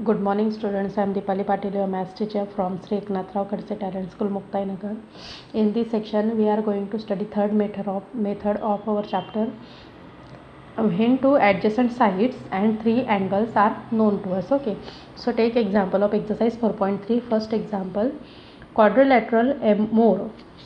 Good morning, students. I am Deepali Patil, your maths teacher from Sri Eknath Rao Khadse Talent School, Muktai Nagar. In this section, we are going to study third method of our chapter. When two adjacent sides and three angles are known to us. Okay. So take example of exercise 4.3. First example, quadrilateral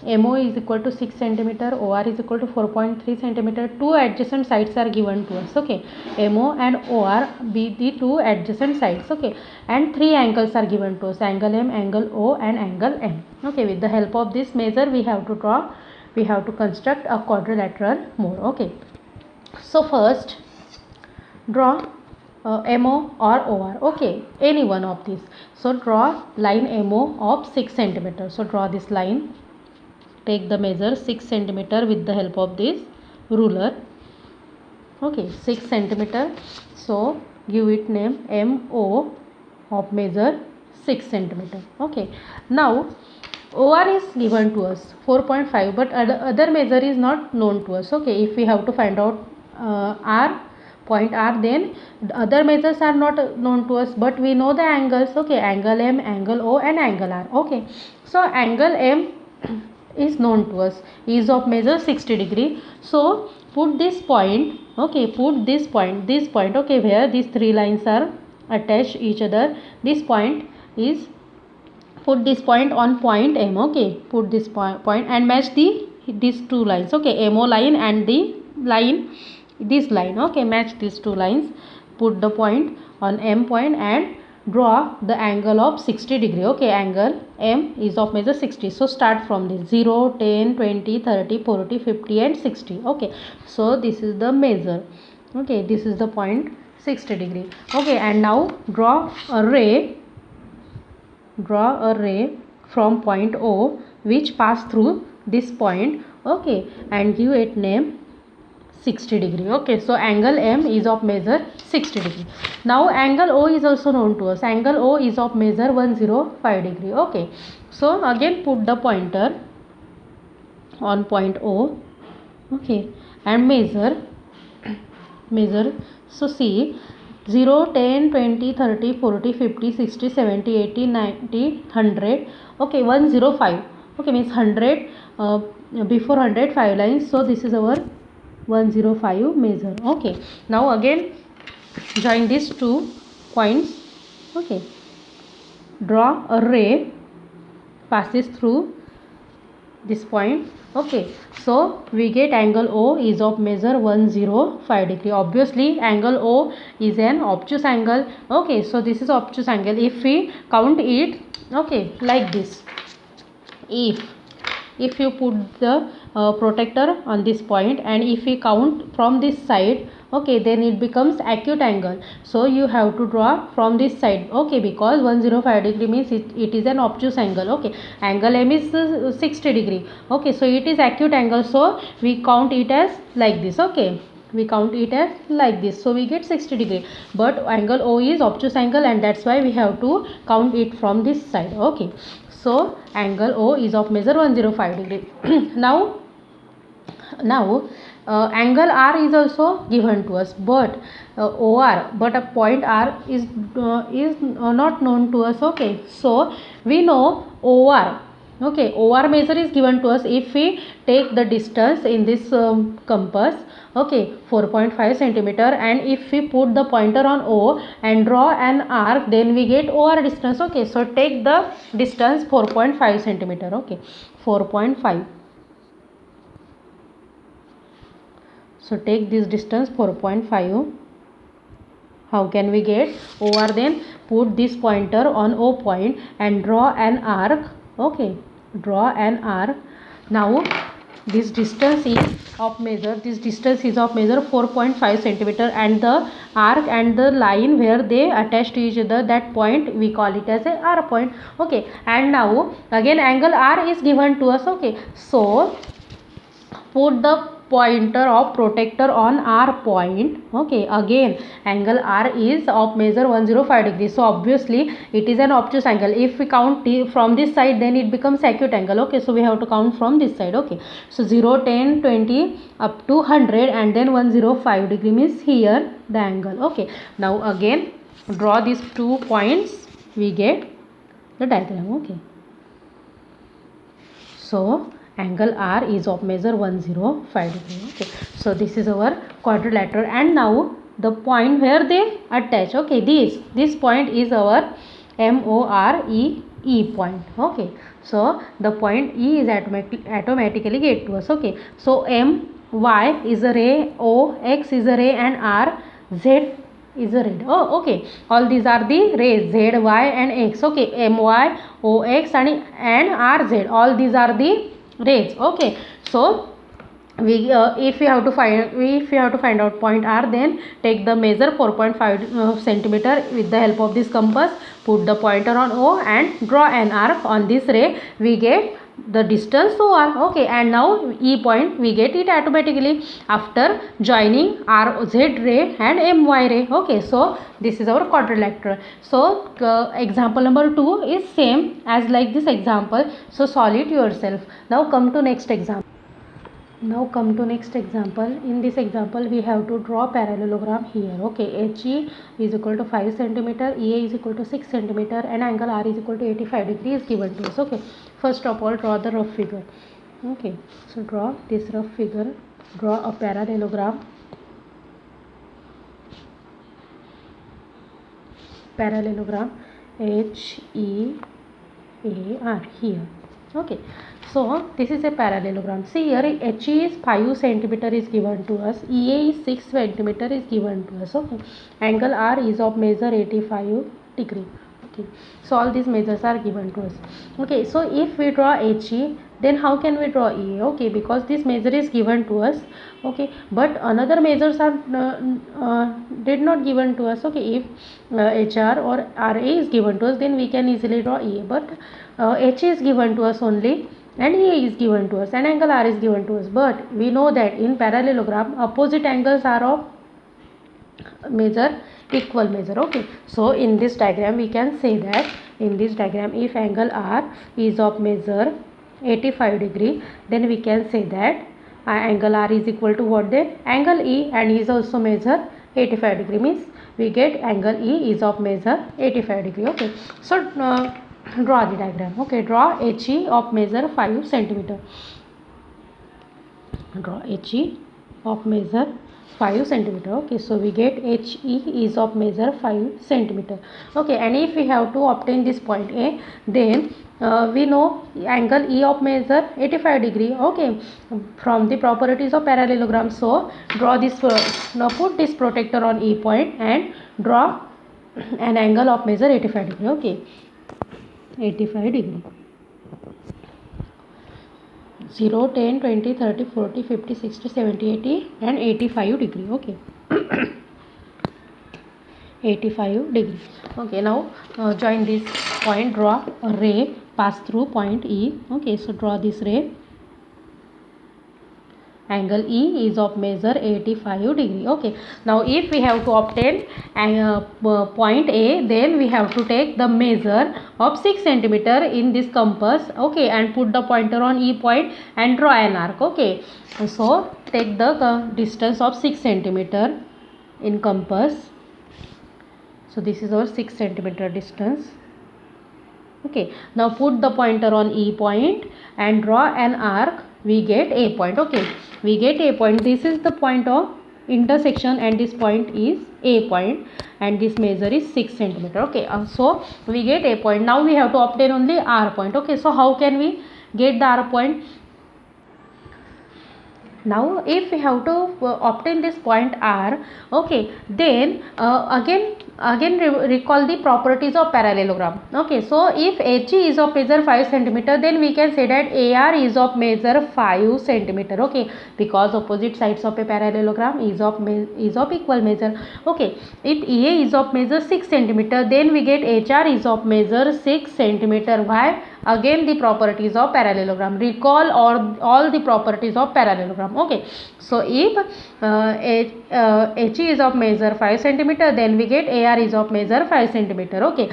MO is equal to 6 centimeter, OR is equal to 4.3 centimeter. Two adjacent sides are given to us. Okay, MO and OR be the two adjacent sides. Okay, and three angles are given to us: angle M, angle O, and angle M. Okay, with the help of this measure, we have to construct a quadrilateral more. Okay, so first draw MO or OR. Okay, any one of these. So draw line MO of 6 centimeter. So draw this line. Take the measure 6 centimeter with the help of this ruler. Okay, 6 centimeter. So give it name MO of measure 6 centimeter. Okay, now OR is given to us 4.5, but other measure is not known to us. Okay, if we have to find out R, point R, then other measures are not known to us, but we know the angles. Okay, angle M, angle O, and angle R. Okay, so angle M is known to us, is of measure 60 degree. So put this point. Okay, put this point, okay, where these three lines are attached each other. This point is, put this point on point M. Okay, put this point and match these two lines. Okay, MO line and the line, this line. Okay, match these two lines. Put the point on M point and draw the angle of 60 degree. Okay, angle M is of measure 60. So start from this 0, 10, 20, 30, 40, 50 and 60. Okay, so this is the measure. Okay, this is the point 60 degree. Okay, and now draw a ray from point O which pass through this point. Okay, and give it name 60 degree. Okay, so angle M is of measure 60 degree. Now angle O is also known to us. Angle O is of measure 105 degree. Okay, so again put the pointer on point O. Okay, and measure. So see, 0, 10, 20, 30, 40, 50, 60, 70, 80, 90, 100. Okay, 105. Okay, means 100, before 100 5 lines. So this is our 105 measure. Okay, now again join these two points. Okay, draw a ray passes through this point. Okay, so we get angle O is of measure 105 degree. Obviously angle O is an obtuse angle. Okay, so this is obtuse angle. If we count it, okay, like this, if you put the protector on this point and if we count from this side, okay, then it becomes acute angle. So you have to draw from this side. Okay, because 105 degree means it is an obtuse angle. Okay, angle M is 60 degree. Okay, so it is acute angle, so we count it as like this. Okay, we count it as like this, so we get 60 degree, but angle O is obtuse angle and that's why we have to count it from this side. Okay, so angle O is of measure 105 degree. now angle R is also given to us, but OR, but a point R is not known to us. Okay, so we know OR. Okay, OR measure is given to us if we take the distance in this compass. Okay, 4.5 centimeter, and if we put the pointer on O and draw an arc, then we get OR distance. Okay, so take the distance 4.5 centimeter. Okay, 4.5. So take this distance 4.5. How can we get OR? Then put this pointer on O point and draw an arc. Okay, draw an arc. Now this distance is of measure 4.5 centimeter, and the arc and the line where they attach to each other, that point we call it as a R point. Okay, and now again angle R is given to us. Okay, so put the pointer of protector on R point. Okay, again angle R is of measure 105 degree, so obviously it is an obtuse angle. If we count from this side, then it becomes acute angle. Okay, so we have to count from this side. Okay, so 0, 10, 20 up to 100 and then 105 degree means here the angle. Okay, now again draw these 2 points, we get the diagram. Okay, so angle R is of measure 105 degree. Okay, so this is our quadrilateral, and now the point where they attach. Okay, this point is our MORE point. Okay, so the point E is automatically get to us. Okay, so M Y is a ray, O X is a ray, and R Z is a ray. Oh, okay, all these are the rays, Z, Y and X. Okay, M, Y, O, X and R, Z, all these are the rays. Okay, so we if we have to find out point R, then take the measure 4.5 centimeter with the help of this compass, put the pointer on O and draw an arc on this ray. We get the distance OR. Okay, and now E point we get it automatically after joining RZ ray and MY ray. Okay, so this is our quadrilateral. So example number 2 is same as like this example, so solve it yourself. Now come to next example. In this example we have to draw parallelogram here. Okay, HE is equal to 5 centimeter, EA is equal to 6 centimeter, and angle R is equal to 85 degree is given to us. Okay, first of all draw the rough figure. Okay, so draw this rough figure, draw a parallelogram HEAR here. Okay, so this is a parallelogram. See here, HE is 5 centimeter is given to us, EA is 6 centimeter is given to us. Okay, angle R is of measure 85 degree. Okay, so all these measures are given to us. Okay, so if we draw HE, then how can we draw EA? Okay, because this measure is given to us. Okay, but another measures are did not given to us. Okay, if HR or RA is given to us, then we can easily draw EA, but HE is given to us only, and EA is given to us, and angle R is given to us. But we know that in parallelogram opposite angles are of measure equal measure. Okay, so in this diagram we can say that if angle R is of measure 85 degree, then we can say that angle R is equal to what? Then angle E, and is also measure 85 degree, means we get angle E is of measure 85 degree. Okay, so draw the diagram. Okay, draw HE of measure 5 centimeter. Draw HE of measure 5 centimeter. Okay, so we get HE is of measure 5 centimeter. Okay, and if we have to obtain this point A, then we know angle E of measure 85 degree. Okay, from the properties of parallelogram. So draw this now put this protector on E point and draw an angle of measure 85 degree. Okay, 85 degree. 0, 10, 20, 30, 40, 50, 60, 70, 80 and 85 degree. Okay, 85 degree. Okay, now join this point, draw a ray pass through point E. Okay, so draw this ray. Angle E is of measure 85 degree. Okay, now if we have to obtain point A, then we have to take the measure of 6 centimeter in this compass. Okay, and put the pointer on E point and draw an arc. Okay, so take the distance of 6 centimeter in compass. So this is our 6 centimeter distance. Okay, now put the pointer on E point and draw an arc. We get A point. Okay, we get A point. This is the point of intersection, and this point is A point, and this measure is 6 centimeter. Okay, so we get A point. Now we have to obtain only R point. Okay, so how can we get the R point? Now if we have to obtain this point R, okay, then again recall the properties of parallelogram. Okay, so if HE is of measure 5 centimeter, then we can say that AR is of measure 5 centimeter. Okay, because opposite sides of a parallelogram is of equal measure. Okay, if EA is of measure 6 centimeter, then we get HR is of measure 6 centimeter. Why? Again the properties of parallelogram, recall all the properties of parallelogram. Okay, so if HE is of measure 5 centimeter, then we get AR is of measure 5 centimeter. Okay,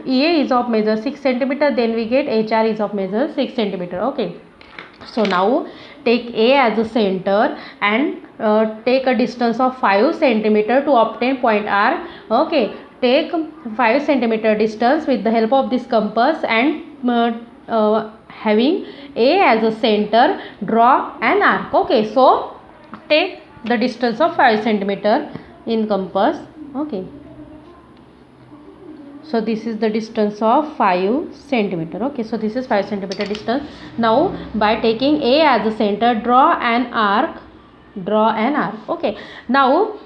EA is of measure 6 centimeter, then we get HR is of measure 6 centimeter. Okay, So now take A as a center and take a distance of 5 centimeter to obtain point R. Okay, take 5 centimeter distance with the help of this compass and having A as a center, draw an arc. Okay, so take the distance of 5 centimeter in compass. Okay, so this is the distance of 5 centimeter. Okay, so this is 5 centimeter distance. Now by taking A as a center, draw an arc. Okay, now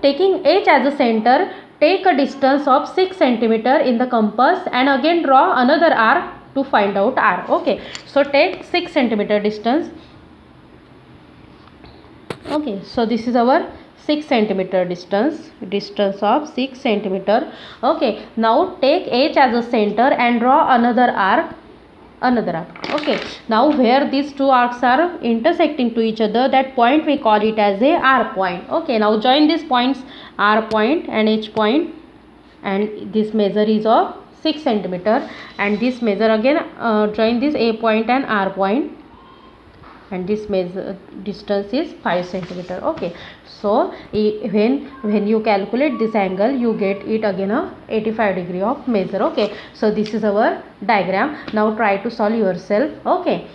taking H as a center, take a distance of 6 centimeter in the compass and again draw another arc to find out R. Okay, so take 6 centimeter distance. Okay, so this is our 6 centimeter distance of 6 centimeter. Okay, now take H as a center and draw another arc. Okay, now where these two arcs are intersecting to each other, that point we call it as a R point. Okay, now join these points R point and H point, and this measure is of 6 centimeter, and this measure again join this A point and R point, and this measure distance is 5 centimeter. Okay, so when you calculate this angle, you get it again a 85 degree of measure. Okay, so this is our diagram. Now try to solve yourself. Okay,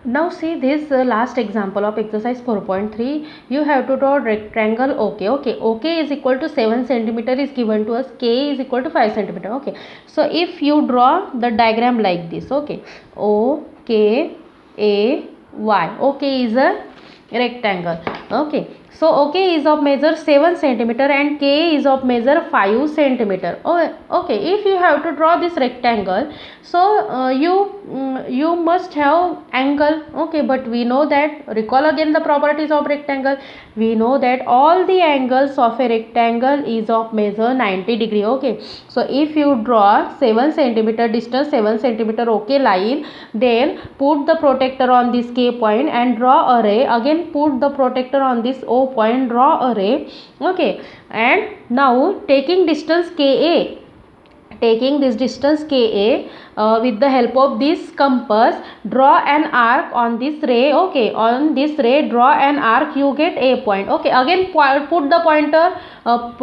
now see this last example of exercise 4.3. You have to draw rectangle OK. Okay, OK is equal to 7 centimeter is given to us, K is equal to 5 centimeter. Okay, so if you draw the diagram like this, okay, O K A Y, OK is a rectangle. Okay, so OK is of measure 7 centimeter and K is of measure 5 centimeter. Okay, if you have to draw this rectangle, so you must have angle. Okay, but we know that, recall again the properties of rectangle. We know that all the angles of a rectangle is of measure 90 degree. Okay, so if you draw 7 centimeter distance, 7 centimeter OK line, then put the protector on this K point and draw a ray. Again put the protector on this O point, draw a ray. Okay, and now taking distance KA, taking this distance Ka with the help of this compass, draw an arc on this ray. Okay, on this ray draw an arc, you get A point. Okay, again put the pointer of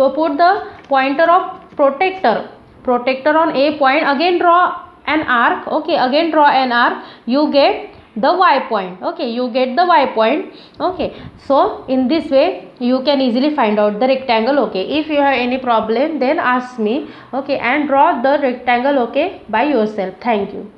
protector on A point, again draw an arc. Okay, again draw an arc, you get the Y point. Okay, you get the Y point. Okay, so in this way you can easily find out the rectangle. Okay, if you have any problem then ask me. Okay, and draw the rectangle. Okay, by yourself. Thank you.